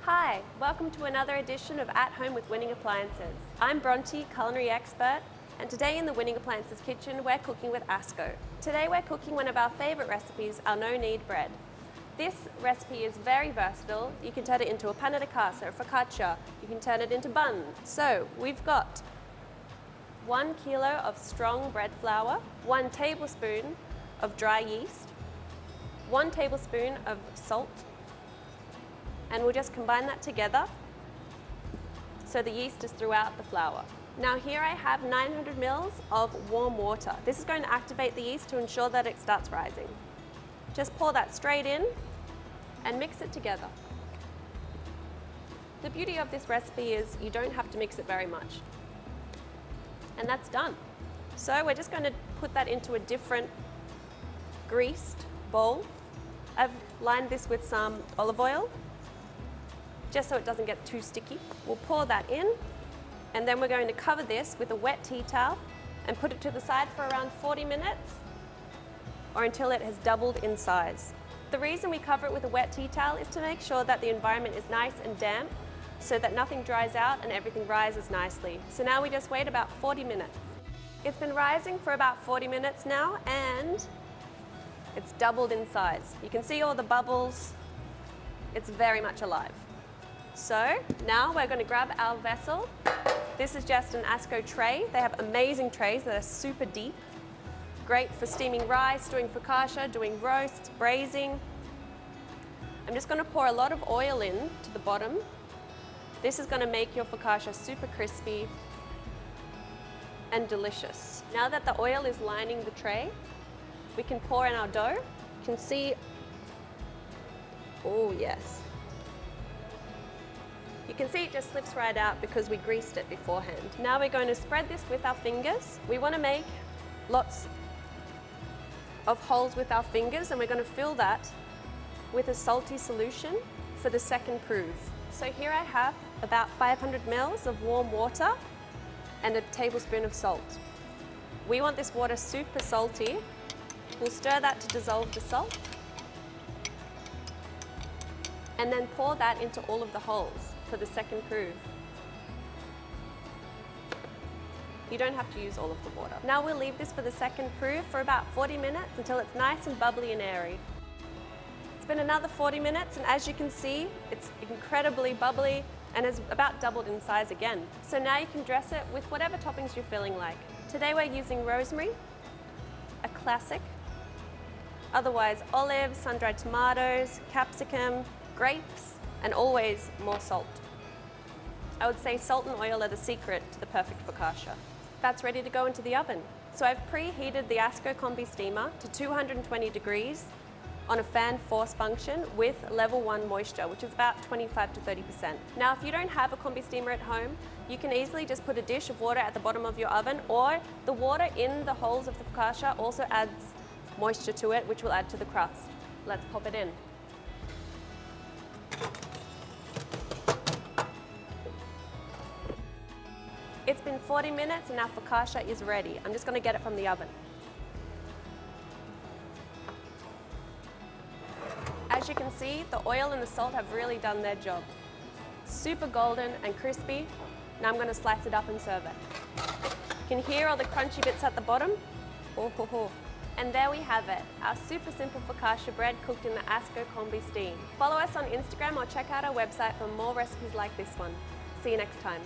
Hi, welcome to another edition of At Home with Winning Appliances. I'm Bronte, Culinary Expert, and today in the Winning Appliances kitchen we're cooking with ASKO. Today we're cooking one of our favourite recipes, our no-knead bread. This recipe is very versatile. You can turn it into a panna di casa, a focaccia, you can turn it into buns. So we've got 1 kilo of strong bread flour, 1 tablespoon of dry yeast, 1 tablespoon of salt, and we'll just combine that together so the yeast is throughout the flour. Now here I have 900 ml of warm water. This is going to activate the yeast to ensure that it starts rising. Just pour that straight in and mix it together. The beauty of this recipe is you don't have to mix it very much. And that's done. So we're just going to put that into a different greased bowl. I've lined this with some olive oil, just so it doesn't get too sticky. We'll pour that in, and then we're going to cover this with a wet tea towel and put it to the side for around 40 minutes or until it has doubled in size. The reason we cover it with a wet tea towel is to make sure that the environment is nice and damp so that nothing dries out and everything rises nicely. So now we just wait about 40 minutes. It's been rising for about 40 minutes now and it's doubled in size. You can see all the bubbles. It's very much alive. So now we're going to grab our vessel. This is just an ASKO tray. They have amazing trays that are super deep. Great for steaming rice, doing focaccia, doing roasts, braising. I'm just going to pour a lot of oil in to the bottom. This is going to make your focaccia super crispy and delicious. Now that the oil is lining the tray, we can pour in our dough. You can see, oh yes. You can see it just slips right out because we greased it beforehand. Now we're going to spread this with our fingers. We want to make lots of holes with our fingers, and we're going to fill that with a salty solution for the second proof. So here I have about 500 ml of warm water and a tablespoon of salt. We want this water super salty. We'll stir that to dissolve the salt and then pour that into all of the holes for the second proof. You don't have to use all of the water. Now we'll leave this for the second proof for about 40 minutes until it's nice and bubbly and airy. It's been another 40 minutes, and as you can see, it's incredibly bubbly and has about doubled in size again. So now you can dress it with whatever toppings you're feeling like. Today we're using rosemary, a classic, otherwise olives, sun-dried tomatoes, capsicum, grapes, and always more salt. I would say salt and oil are the secret to the perfect focaccia. That's ready to go into the oven. So I've preheated the ASKO Combi steamer to 220 degrees on a fan force function with level 1 moisture, which is about 25 to 30%. Now if you don't have a Combi steamer at home, you can easily just put a dish of water at the bottom of your oven, or the water in the holes of the focaccia also adds moisture to it, which will add to the crust. Let's pop it in. It's been 40 minutes and our focaccia is ready. I'm just going to get it from the oven. As you can see, the oil and the salt have really done their job. Super golden and crispy. Now I'm going to slice it up and serve it. You can hear all the crunchy bits at the bottom. Oh, ho, ho. And there we have it, our super simple focaccia bread cooked in the ASKO Combi steam. Follow us on Instagram or check out our website for more recipes like this one. See you next time.